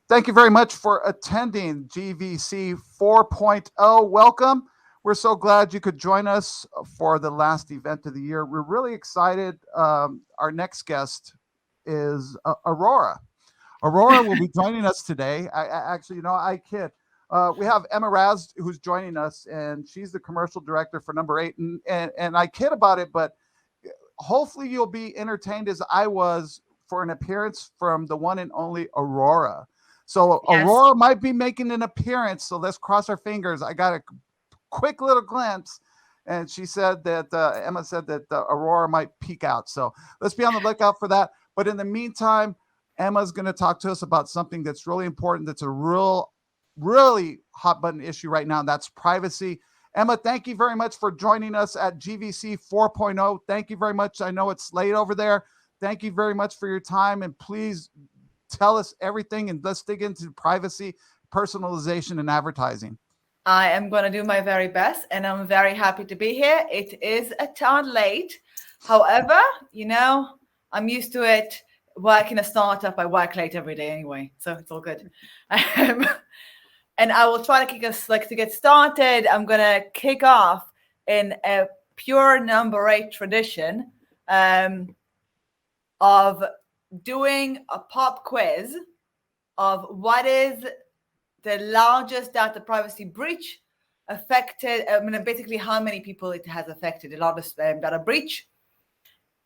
Thank you very much for attending GVC 4.0. Welcome. We're so glad you could join us for the last event of the year. We're really excited. Our next guest is Aurora. Aurora will be joining us today. Actually, I kid. We have Emma Raz who's joining us, and she's the commercial director for Number 8. And I kid about it, but hopefully you'll be entertained as I was for an appearance from the one and only Aurora. So Yes. Aurora might be making an appearance. So let's cross our fingers. I got a quick little glimpse, and she said that Emma said that Aurora might peek out. So let's be on the lookout for that. But in the meantime, Emma's going to talk to us about something that's really important. That's a really hot button issue right now. And that's privacy. Emma, thank you very much for joining us at GVC 4.0. Thank you very much. I know it's late over there. Thank you very much for your time. And please tell us everything, and let's dig into privacy, personalization, and advertising. I am going to do my very best, and I'm very happy to be here. It is a tad late. However, I'm used to it. Working a startup, I work late every day anyway, so it's all good. And I will try to to get started. I'm going to kick off in a pure Number 8 tradition of doing a pop quiz of what is the largest data privacy breach affected. Basically how many people it has affected, the largest data breach.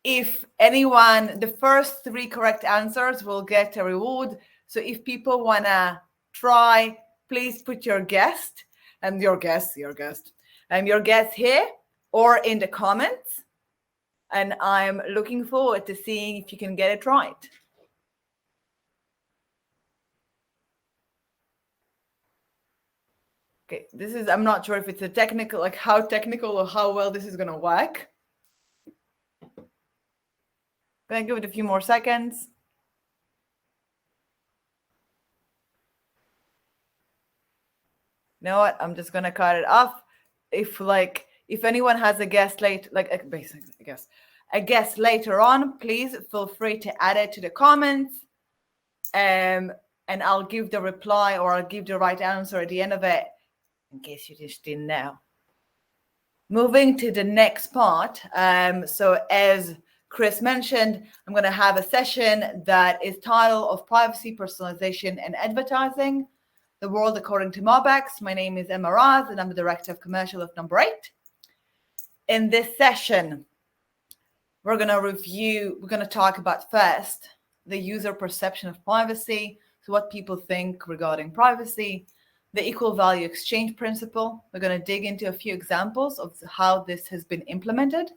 If anyone, the first 3 correct answers will get a reward. So if people want to try, please put your guess here or in the comments. And I'm looking forward to seeing if you can get it right. Okay, I'm not sure if it's a technical, how technical or how well this is going to work. Gonna give it a few more seconds. You know what? I'm just gonna cut it off. If anyone has a guess a guess later on, please feel free to add it to the comments. And I'll give the reply, or I'll give the right answer at the end of it, in case you just didn't know. Moving to the next part. So as Chris mentioned, I'm going to have a session that is titled of Privacy, Personalization, and Advertising, the World According to Mobex. My name is Emma Raz, and I'm the Director of Commercial of Number 8. In this session, we're going to talk about first, the user perception of privacy, so what people think regarding privacy, the equal value exchange principle. We're going to dig into a few examples of how this has been implemented,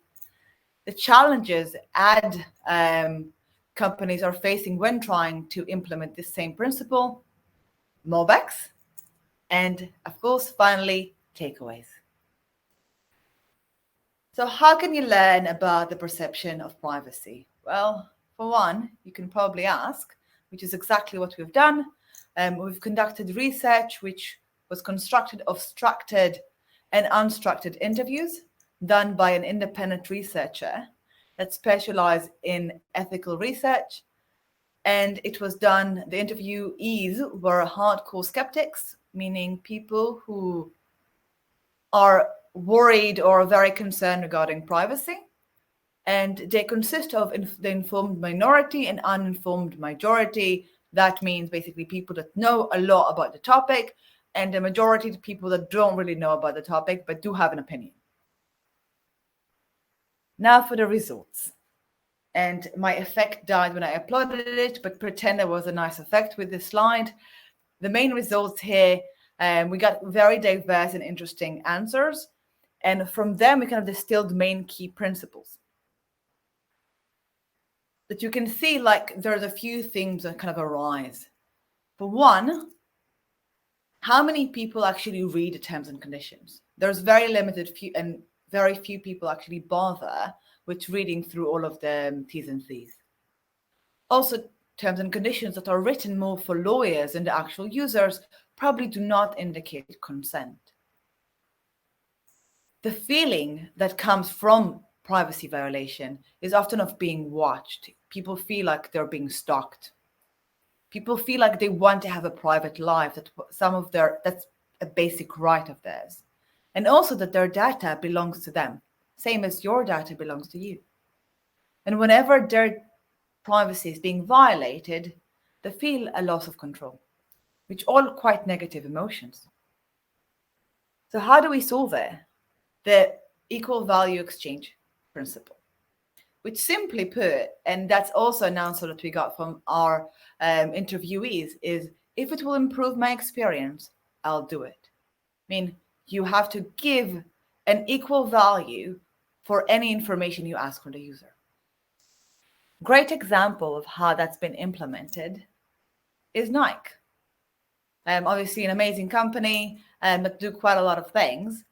the challenges ad companies are facing when trying to implement this same principle, Mobex, and of course, finally, takeaways. So how can you learn about the perception of privacy? Well, for one, you can probably ask, which is exactly what we've done. We've conducted research which was constructed of structured and unstructured interviews done by an independent researcher that specialized in ethical research. And it was done, the interviewees were hardcore skeptics, meaning people who are worried or very concerned regarding privacy. And they consist of the informed minority and uninformed majority. That means basically people that know a lot about the topic, and the majority of people that don't really know about the topic, but do have an opinion. Now for the results. And my effect died when I uploaded it, but pretend there was a nice effect with this slide. The main results here, we got very diverse and interesting answers. And from them, we kind of distilled main key principles. That you can see, there's a few things that kind of arise. For one, how many people actually read the terms and conditions? There's very few people actually bother with reading through all of the T's and C's. Also, terms and conditions that are written more for lawyers and the actual users probably do not indicate consent. The feeling that comes from privacy violation is often of being watched. People feel like they're being stalked. People feel like they want to have a private life, that's a basic right of theirs. And also that their data belongs to them, same as your data belongs to you. And whenever their privacy is being violated, they feel a loss of control, which all quite negative emotions. So how do we solve it? The equal value exchange principle, which simply put, and that's also an answer that we got from our interviewees, is if it will improve my experience, I'll do it. I mean, you have to give an equal value for any information you ask from the user. Great example of how that's been implemented is Nike. Obviously, an amazing company that do quite a lot of things.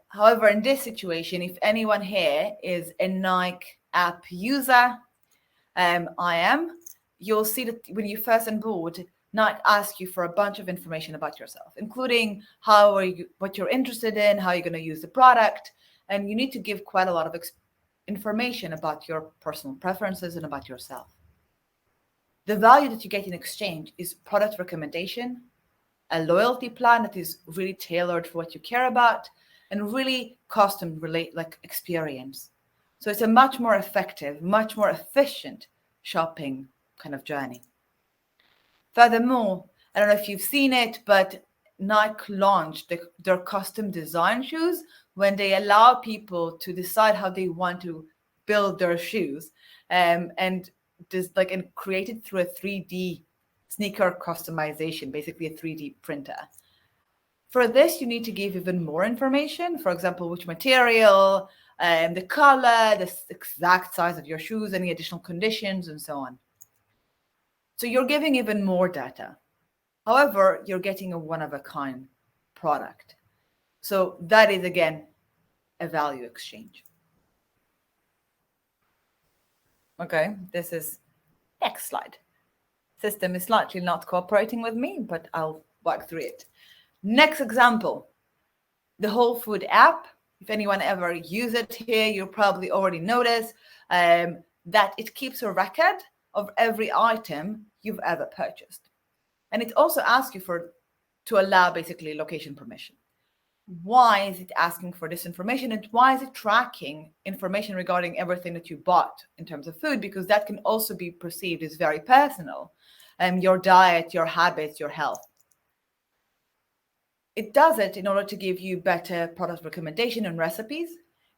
However, in this situation, if anyone here is a Nike app user, I am, you'll see that when you first onboard, Nike asks you for a bunch of information about yourself, including what you're interested in, how you're going to use the product, and you need to give quite a lot of information about your personal preferences and about yourself. The value that you get in exchange is product recommendation, a loyalty plan that is really tailored for what you care about, and really custom experience. So it's a much more effective, much more efficient shopping kind of journey. Furthermore, I don't know if you've seen it, but Nike launched their custom design shoes when they allow people to decide how they want to build their shoes, and create it through a 3D sneaker customization, basically a 3D printer. For this, you need to give even more information. For example, which material, the color, the exact size of your shoes, any additional conditions, and so on. So you're giving even more data. However, you're getting a one-of-a-kind product. So that is, again, a value exchange. Okay, this is next slide. System is slightly not cooperating with me, but I'll work through it. Next example, the Whole Food app. If anyone ever used it here, you'll probably already notice that it keeps a record of every item you've ever purchased. And it also asks you to allow basically location permission. Why is it asking for this information, and why is it tracking information regarding everything that you bought in terms of food? Because that can also be perceived as very personal, your diet, your habits, your health. It does it in order to give you better product recommendation and recipes,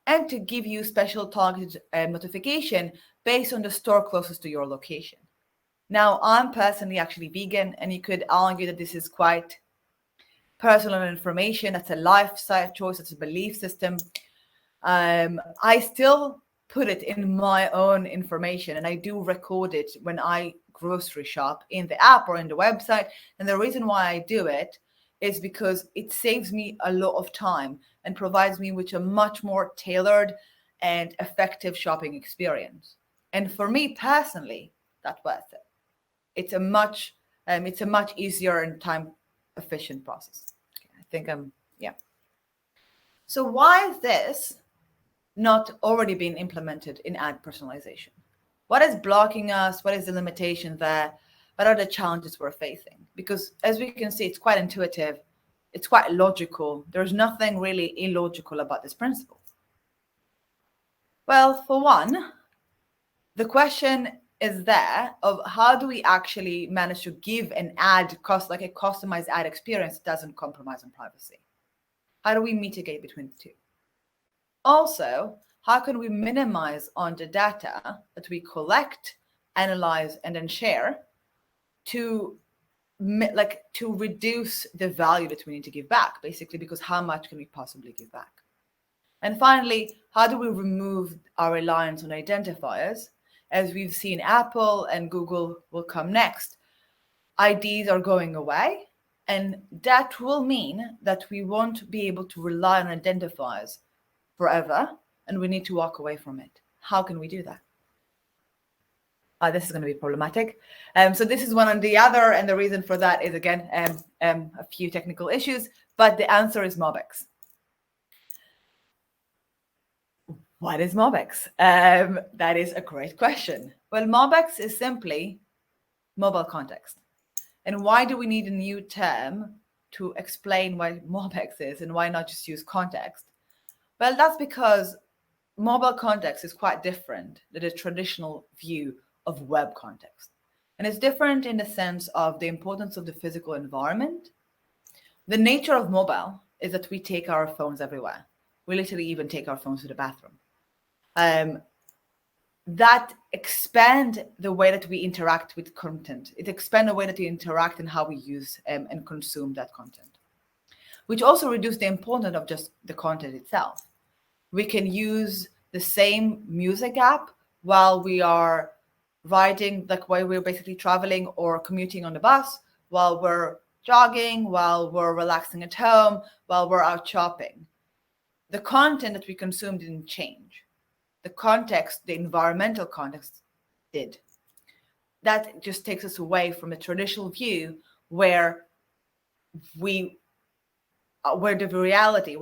and to give you special targeted notification based on the store closest to your location. Now, I'm personally actually vegan, and you could argue that this is quite personal information. That's a lifestyle choice. That's a belief system. I still put it in my own information, and I do record it when I grocery shop in the app or in the website. And the reason why I do it is because it saves me a lot of time and provides me with a much more tailored and effective shopping experience. And for me personally, that's worth it. It's a much easier and time efficient process. Okay, I think yeah. So why is this not already being implemented in ad personalization? What is blocking us? What is the limitation there? What are the challenges we're facing? Because as we can see, it's quite intuitive. It's quite logical. There's nothing really illogical about this principle. Well, for one, the question is there of how do we actually manage to give an ad like a customized ad experience that doesn't compromise on privacy? How do we mitigate between the two? Also, how can we minimize on the data that we collect, analyze, and then share to reduce the value that we need to give back, basically, because how much can we possibly give back? And finally, how do we remove our reliance on identifiers? As we've seen, Apple and Google will come next. IDs are going away, and that will mean that we won't be able to rely on identifiers forever, and we need to walk away from it. How can we do that? This is going to be problematic. So this is one on the other, and the reason for that is, again, a few technical issues, but the answer is Mobex. What is Mobex? That is a great question. Well, Mobex is simply mobile context. And why do we need a new term to explain what Mobex is and why not just use context? Well, that's because mobile context is quite different than the traditional view of web context. And it's different in the sense of the importance of the physical environment. The nature of mobile is that we take our phones everywhere. We literally even take our phones to the bathroom. That expand the way that we interact with content. It expand the way that we interact and how we use and consume that content, which also reduce the importance of just the content itself. We can use the same music app while we are riding, like while we're basically traveling or commuting on the bus, while we're jogging, while we're relaxing at home, while we're out shopping. The content that we consume didn't change. The context, the environmental context did. That just takes us away from a traditional view where the virtual reality,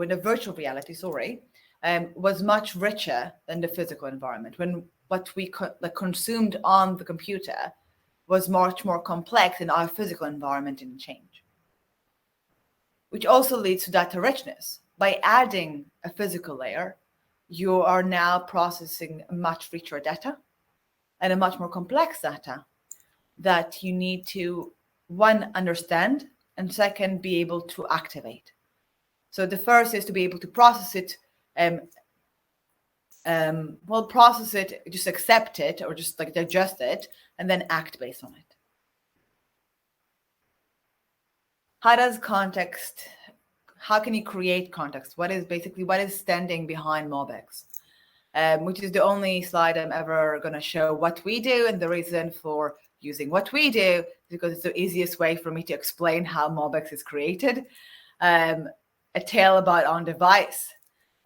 was much richer than the physical environment. When what we consumed on the computer was much more complex and our physical environment didn't change. Which also leads to data richness. By adding a physical layer, you are now processing much richer data and a much more complex data that you need to, one, understand, and second, be able to activate. So the first is to be able to process it, just accept it, or just like digest it, and then act based on it. How can you create context? What is standing behind Mobex? Which is the only slide I'm ever going to show what we do. And the reason for using what we do is because it's the easiest way for me to explain how Mobex is created. A tale about on device.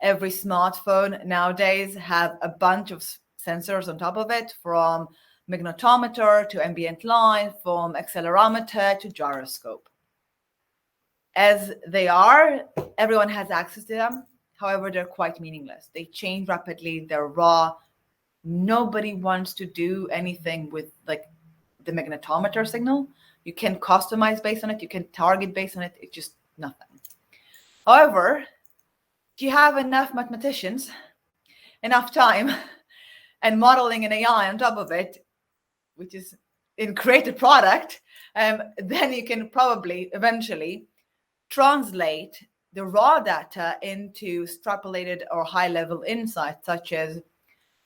Every smartphone nowadays have a bunch of sensors on top of it, from magnetometer to ambient light, from accelerometer to gyroscope. As they are, everyone has access to them. However, they're quite meaningless. They change rapidly. They're raw. Nobody wants to do anything with like the magnetometer signal. You can customize based on it. You can target based on it. It's just nothing. However, if you have enough mathematicians, enough time, and modeling and AI on top of it, which is in create a product, then you can probably eventually translate the raw data into extrapolated or high-level insights, such as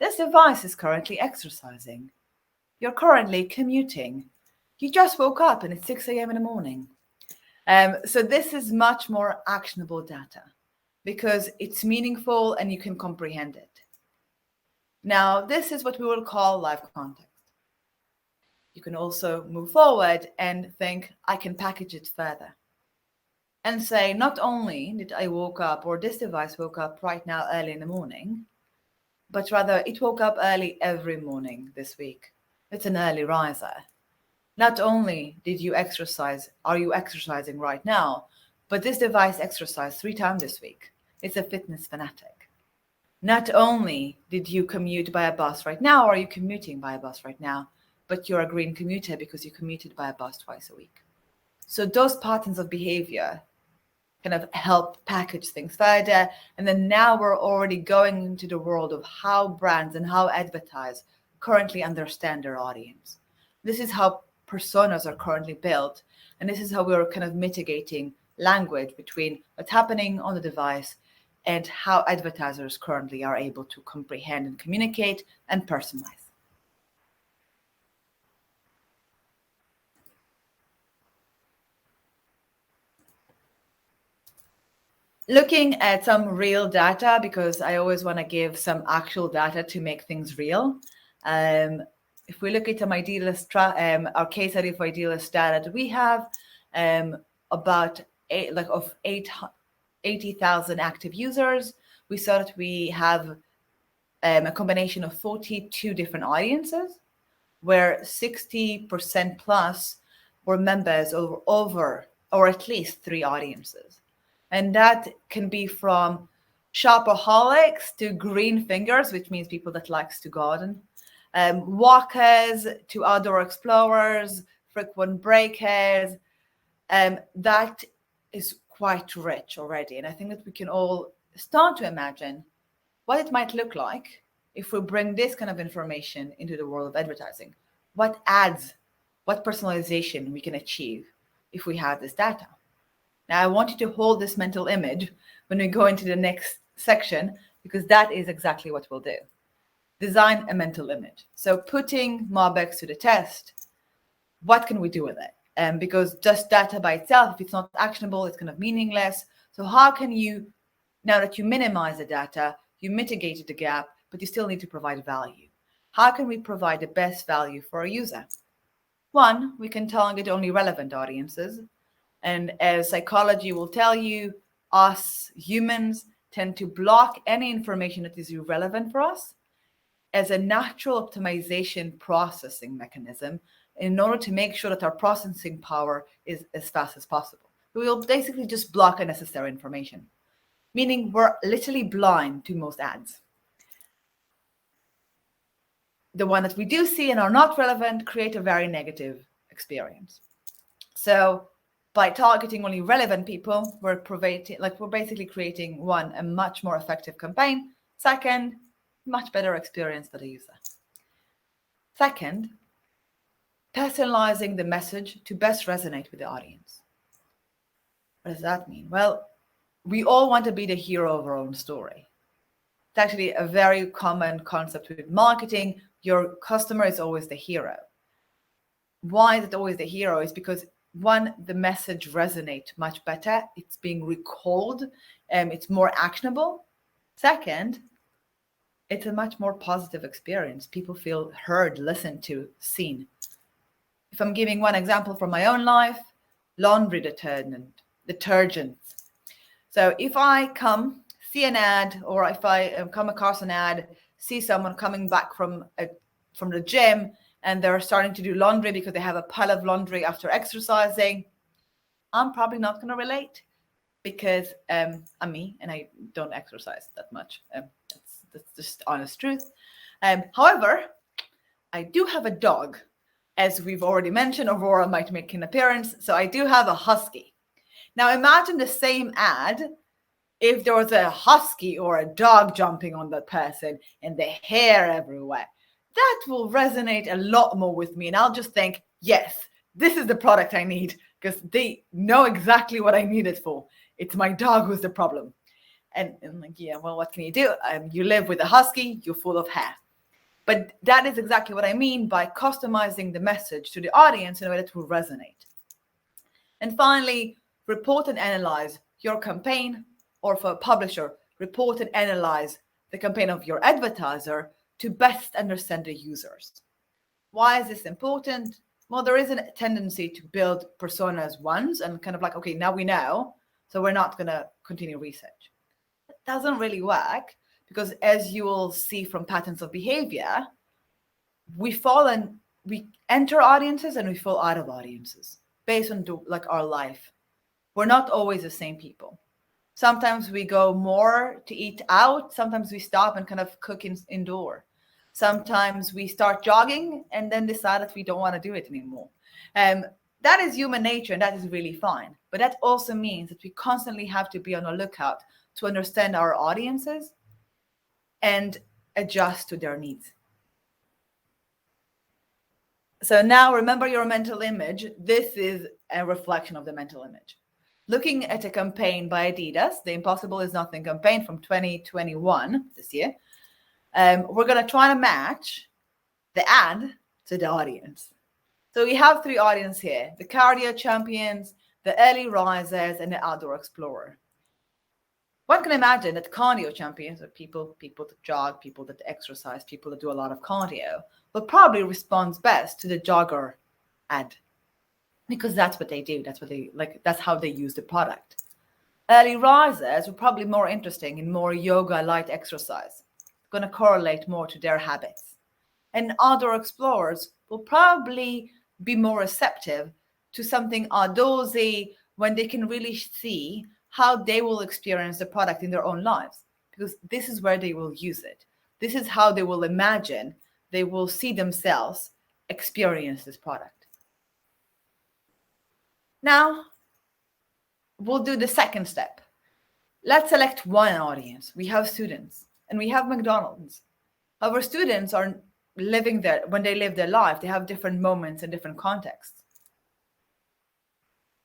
this device is currently exercising. You're currently commuting. You just woke up and it's 6 a.m. in the morning. So this is much more actionable data because it's meaningful and you can comprehend it. Now, this is what we will call live context. You can also move forward and think, I can package it further and say, not only did I woke up, or this device woke up right now early in the morning, but rather it woke up early every morning this week. It's an early riser. Not only did you exercise, are you exercising right now, but this device exercised 3 times this week. It's a fitness fanatic. Not only did you commute by a bus right now, or are you commuting by a bus right now, but you're a green commuter because you commuted by a bus twice a week. So those patterns of behavior kind of help package things further. And then now we're already going into the world of how brands and how advertisers currently understand their audience. This is how personas are currently built. And this is how we're kind of mitigating language between what's happening on the device and how advertisers currently are able to comprehend and communicate and personalize. Looking at some real data, because I always want to give some actual data to make things real. If we look at some our case study for idealist data that we have, about 80,000 active users. We saw that we have a combination of 42 different audiences, where 60% plus were members of over or at least 3 audiences. And that can be from shopaholics to green fingers, which means people that likes to garden, walkers to outdoor explorers frequent breakers. That is quite rich already. And I think that we can all start to imagine what it might look like if we bring this kind of information into the world of advertising. What ads, what personalization we can achieve if we have this data. Now, I want you to hold this mental image when we go into the next section, because that is exactly what we'll do. Design a mental image. So putting Mobex to the test, what can we do with it? Because just data by itself, if it's not actionable, it's kind of meaningless. So how can you, now that you minimize the data, you mitigated the gap, but you still need to provide value. How can we provide the best value for a user? One, we can target only relevant audiences. And as psychology will tell you, us humans tend to block any information that is irrelevant for us as a natural optimization processing mechanism in order to make sure that our processing power is as fast as possible. We will basically just block unnecessary information, meaning we're literally blind to most ads. The one that we do see and are not relevant create a very negative experience. So by targeting only relevant people, we're basically creating, one, a much more effective campaign. Second, much better experience for the user. Second, personalizing the message to best resonate with the audience. What does that mean? Well, we all want to be the hero of our own story. It's actually a very common concept with marketing. Your customer is always the hero. Why is it always the hero? Is because, one, the message resonates much better. It's being recalled. It's more actionable. Second, it's a much more positive experience. People feel heard, listened to, seen. If I'm giving one example from my own life, laundry detergents. So if I see an ad, or if I come across an ad, see someone coming back from the gym and they're starting to do laundry because they have a pile of laundry after exercising, I'm probably not going to relate because I'm me and I don't exercise that much. That's just honest truth. However, I do have a dog. As we've already mentioned, Aurora might make an appearance. So I do have a husky. Now imagine the same ad if there was a husky or a dog jumping on that person and the hair everywhere. That will resonate a lot more with me. And I'll just think, yes, this is the product I need, because they know exactly what I need it for. It's my dog who's the problem. And like, yeah, well, what can you do? You live with a husky, you're full of hair. But that is exactly what I mean by customizing the message to the audience in a way that will resonate. And finally, report and analyze your campaign, or for a publisher, report and analyze the campaign of your advertiser to best understand the users. Why is this important? Well, there is a tendency to build personas once and kind of like, okay, now we know, so we're not going to continue research. It doesn't really work, because as you will see from patterns of behavior, we enter audiences and we fall out of audiences based on our life. We're not always the same people. Sometimes we go more to eat out. Sometimes we stop and kind of cook indoor. Sometimes we start jogging and then decide that we don't want to do it anymore. That is human nature, and that is really fine. But that also means that we constantly have to be on the lookout to understand our audiences and adjust to their needs. So now remember your mental image. This is a reflection of the mental image. Looking at a campaign by Adidas, the Impossible is Nothing campaign from 2021, this year, we're going to try to match the ad to the audience. So we have three audiences here: the cardio champions, the early risers, and the outdoor explorer. One can imagine that cardio champions are people that jog, people that exercise, people that do a lot of cardio, will probably respond best to the jogger ad, because that's what they do. That's what they like. That's how they use the product. Early risers are probably more interesting in more yoga, light exercise. It's going to correlate more to their habits. And outdoor explorers will probably be more receptive to something outdoorsy when they can really see how they will experience the product in their own lives, because this is where they will use it. This is how they will imagine, they will see themselves experience this product. Now, we'll do the second step. Let's select one audience. We have students and we have McDonald's. Our students are living there. When they live their life, they have different moments and different contexts.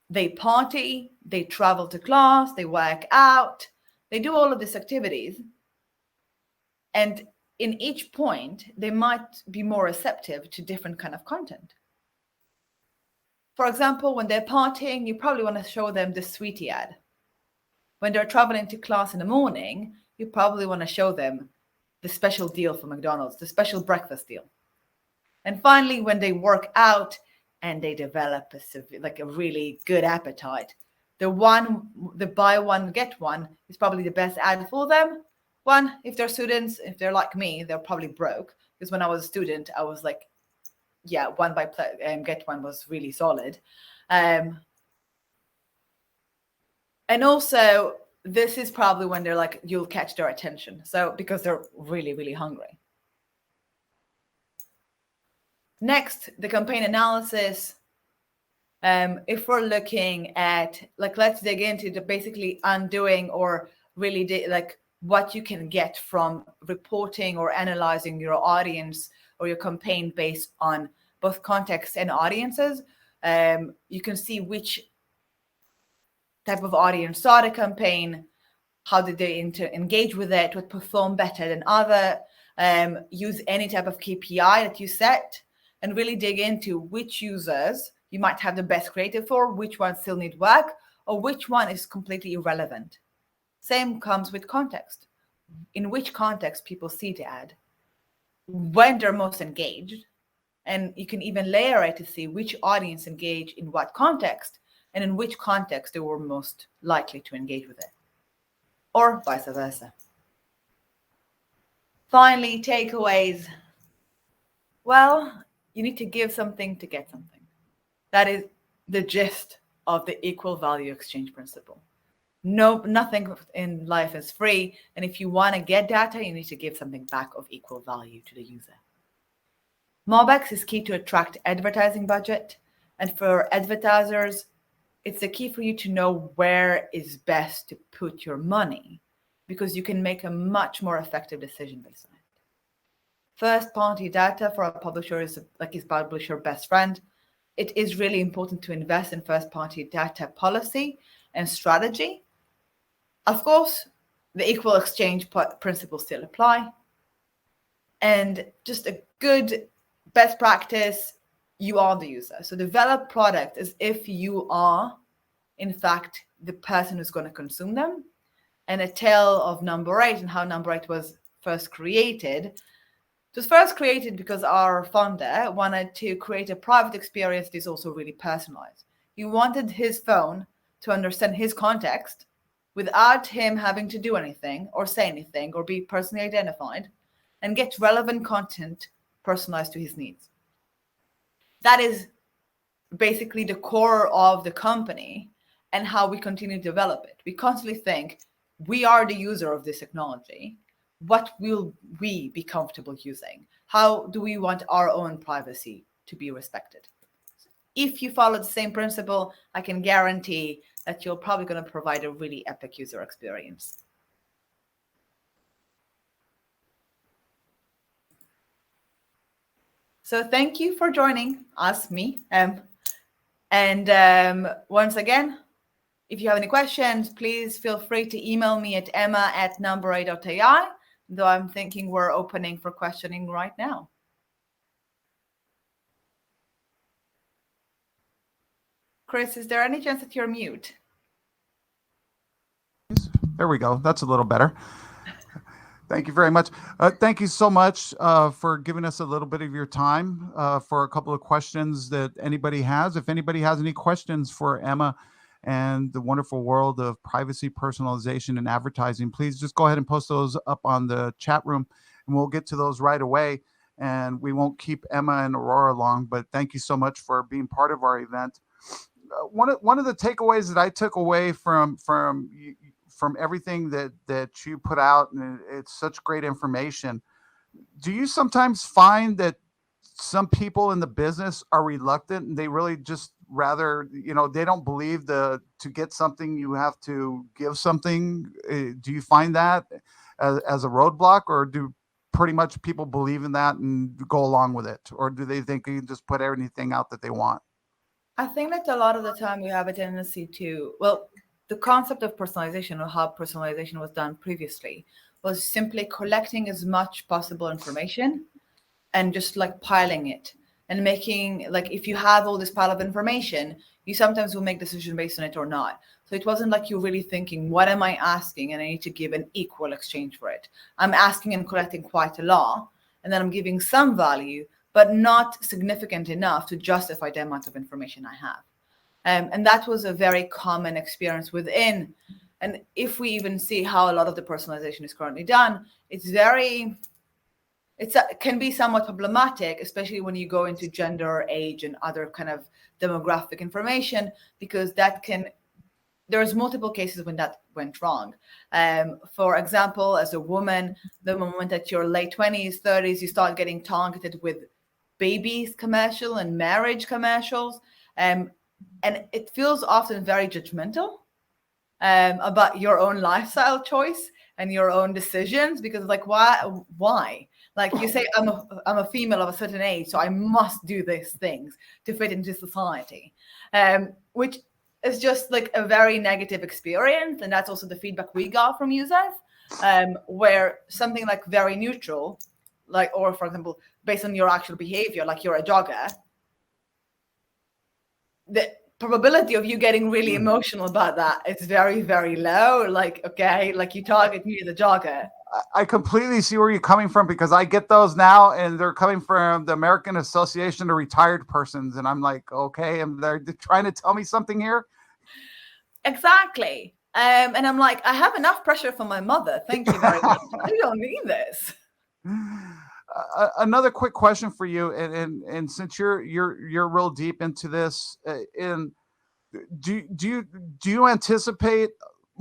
They party, they travel to class, they work out, they do all of these activities. And in each point, they might be more receptive to different kind of content. For example, when they're partying, you probably want to show them the sweetie ad. When they're traveling to class in the morning, you probably want to show them the special deal for McDonald's, the special breakfast deal. And finally, when they work out and they develop a really good appetite, the buy one, get one is probably the best ad for them. One, if they're students, if they're like me, they're probably broke. Because when I was a student, I was like, yeah, one buy get one was really solid. And also, this is probably when they're like, you'll catch their attention. So because they're really, really hungry. Next, the campaign analysis. If we're looking at, let's dig into the basically undoing or really what you can get from reporting or analyzing your audience or your campaign based on both context and audiences. You can see which type of audience saw the campaign, how did they engage with it, what performed better than other, use any type of KPI that you set, and really dig into which users you might have the best creative for, which ones still need work, or which one is completely irrelevant. Same comes with context. In which context people see the ad, when they're most engaged, and you can even layer it to see which audience engage in what context, and in which context they were most likely to engage with it, or vice versa. Finally, takeaways. Well, you need to give something to get something. That is the gist of the equal value exchange principle. Nothing in life is free. And if you want to get data, you need to give something back of equal value to the user. Mobex is key to attract advertising budget. And for advertisers, it's the key for you to know where is best to put your money, because you can make a much more effective decision based on it. First-party data for a publisher is like his publisher best friend. It is really important to invest in first-party data policy and strategy. Of course, the equal exchange principles still apply. And just a good best practice, you are the user. So develop product as if you are, in fact, the person who's going to consume them. And a tale of Number 8 and how Number 8 was first created. It was first created because our founder wanted to create a private experience that is also really personalized. He wanted his phone to understand his context without him having to do anything or say anything or be personally identified, and get relevant content personalized to his needs. That is basically the core of the company and how we continue to develop it. We constantly think, we are the user of this technology. What will we be comfortable using? How do we want our own privacy to be respected? If you follow the same principle, I can guarantee that you're probably going to provide a really epic user experience. So thank you for joining us, me. Once again, if you have any questions, please feel free to email me at emma@number8.ai. Though I'm thinking we're opening for questioning right now. Chris, is there any chance that you're mute? There we go. That's a little better. Thank you very much. Thank you so much for giving us a little bit of your time for a couple of questions that anybody has. If anybody has any questions for Emma and the wonderful world of privacy, personalization, and advertising, please just go ahead and post those up on the chat room, and we'll get to those right away. And we won't keep Emma and Aurora long, but thank you so much for being part of our event. One of the takeaways that I took away from everything that you put out, and it's such great information. Do you sometimes find that some people in the business are reluctant and they really just rather, they don't believe to get something, you have to give something. Do you find that as a roadblock, or do pretty much people believe in that and go along with it? Or do they think you can just put everything out that they want? I think that a lot of the time we have a tendency to, well, the concept of personalization, or how personalization was done previously, was simply collecting as much possible information and just like piling it and making, like, if you have all this pile of information, you sometimes will make decisions based on it or not. So it wasn't like you're really thinking, what am I asking? And I need to give an equal exchange for it. I'm asking and collecting quite a lot, and then I'm giving some value, but not significant enough to justify the amount of information I have. And that was a very common experience within. And if we even see how a lot of the personalization is currently done, can be somewhat problematic, especially when you go into gender, age, and other kind of demographic information, because there's multiple cases when that went wrong. For example, as a woman, the moment at your late 20s, 30s, you start getting targeted with babies commercial and marriage commercials. And it feels often very judgmental about your own lifestyle choice and your own decisions, because like, why? Like you say, I'm a female of a certain age, so I must do these things to fit into society, which is just like a very negative experience. And that's also the feedback we got from users, where something like very neutral, like, or for example, based on your actual behavior, like you're a jogger, the probability of you getting really emotional about that is very, very low. Like, okay, like you target me as a jogger. I completely see where you're coming from, because I get those now, and they're coming from the American Association of Retired Persons, and I'm like, okay, and they're trying to tell me something here. Exactly. And I'm like, I have enough pressure from my mother. Thank you very much. I don't need this. Another quick question for you, and since you're real deep into this, do you anticipate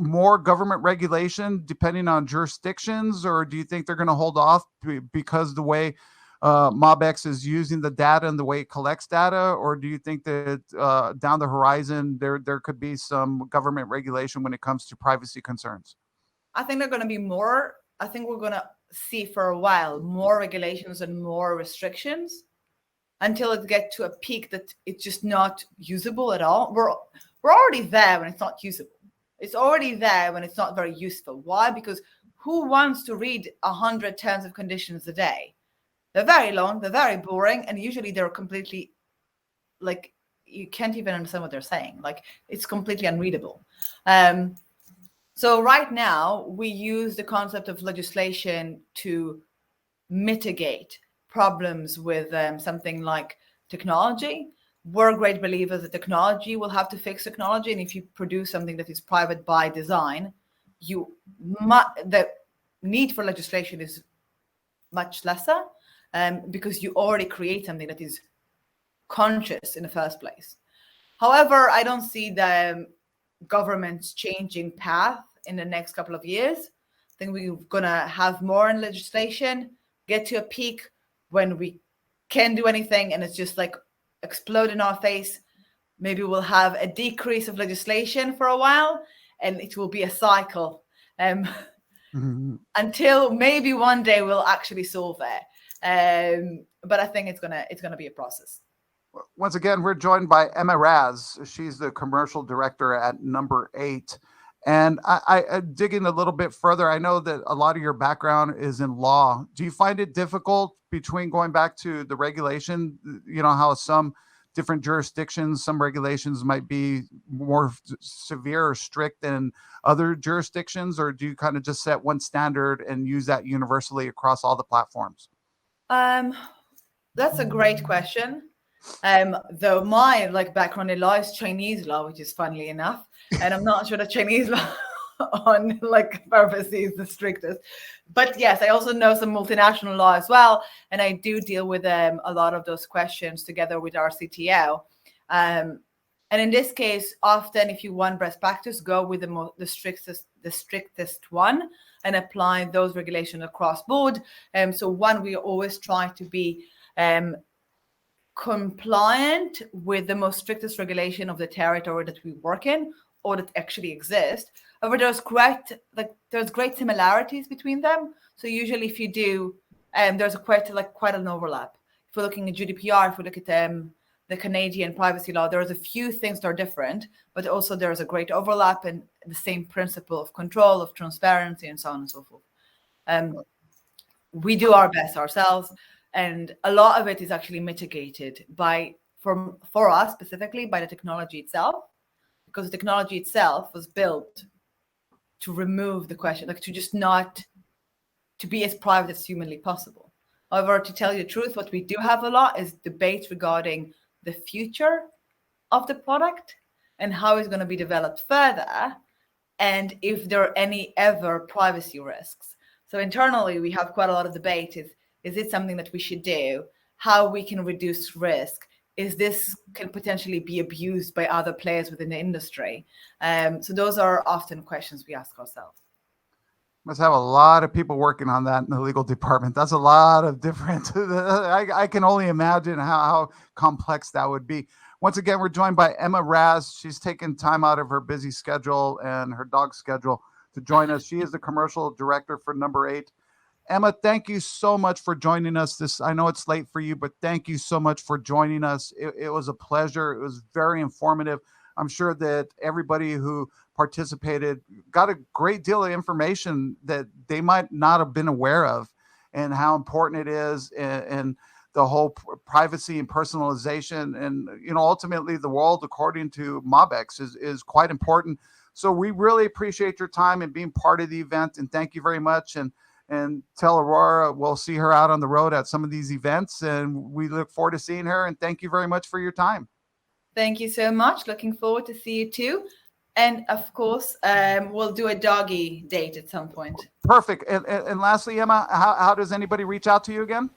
more government regulation depending on jurisdictions, or do you think they're going to hold off because the way Mobex is using the data and the way it collects data, or do you think that down the horizon there could be some government regulation when it comes to privacy concerns? I think they're going to be more. I think we're going to see for a while more regulations and more restrictions until it gets to a peak that it's just not usable at all. We're already there when it's not usable. It's already there when it's not very useful. Why? Because who wants to read 100 terms of conditions a day? They're very long, they're very boring, and usually they're completely, like, you can't even understand what they're saying. Like, it's completely unreadable. So right now, we use the concept of legislation to mitigate problems with something like technology. We're great believers that technology will have to fix technology, and if you produce something that is private by design, the need for legislation is much lesser, because you already create something that is conscious in the first place. However, I don't see the government's changing path in the next couple of years. I think we're gonna have more in legislation, get to a peak when we can't do anything and it's just like explode in our face. Maybe we'll have a decrease of legislation for a while, and it will be a cycle until maybe one day we'll actually solve it. But I think it's gonna be a process. Once again, we're joined by Emma Raz. She's the commercial director at Number 8. And I digging a little bit further, I know that a lot of your background is in law. Do you find it difficult between going back to the regulation, how some different jurisdictions, some regulations might be more severe or strict than other jurisdictions, or do you kind of just set one standard and use that universally across all the platforms? That's a great question. Though my background in law is Chinese law, which is funnily enough, and I'm not sure that Chinese law on privacy is the strictest. But yes, I also know some multinational law as well, and I do deal with a lot of those questions together with our CTO. And in this case, often if you want best practice, go with the strictest one and apply those regulations across board. So one, we always try to be compliant with the most strictest regulation of the territory that we work in or that actually exist. However, there's great similarities between them. So usually if you do, there's quite an overlap. If we're looking at GDPR, if we look at the Canadian privacy law, there's a few things that are different, but also there's a great overlap in the same principle of control, of transparency, and so on and so forth. We do our best ourselves, and a lot of it is actually mitigated for us specifically by the technology itself, because the technology itself was built to remove the question, like to be as private as humanly possible. However, to tell you the truth, what we do have a lot is debates regarding the future of the product and how it's going to be developed further, and if there are any ever privacy risks. So internally, we have quite a lot of debate. Is it something that we should do? How we can reduce risk? Is this can potentially be abused by other players within the industry? So those are often questions we ask ourselves. Must have a lot of people working on that in the legal department. That's a lot of different. I can only imagine how complex that would be. Once again, we're joined by Emma Raz. She's taken time out of her busy schedule and her dog schedule to join us. She is the commercial director for Number 8. Emma, thank you so much for joining us. I know it's late for you, but thank you so much for joining us. It was a pleasure. It was very informative. I'm sure that everybody who participated got a great deal of information that they might not have been aware of, and how important it is, and the whole privacy and personalization, and ultimately the world according to Mobex is quite important. So we really appreciate your time and being part of the event, and thank you very much. And tell Aurora we'll see her out on the road at some of these events, and we look forward to seeing her. And thank you very much for your time. Thank you so much. Looking forward to see you too. And of course, we'll do a doggy date at some point. Perfect. And lastly, Emma, how does anybody reach out to you again?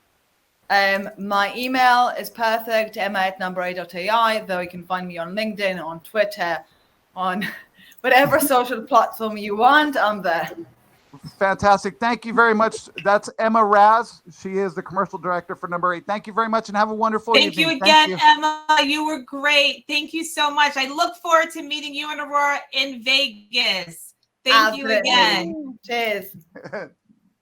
My email is perfect, emma@number8.ai, though you can find me on LinkedIn, on Twitter, on whatever social platform you want, I'm there. Fantastic. Thank you very much. That's Emma Raz. She is the commercial director for Number 8. Thank you very much and have a wonderful evening. Thank you again, Emma. You were great. Thank you so much. I look forward to meeting you and Aurora in Vegas. Thank you again. Cheers.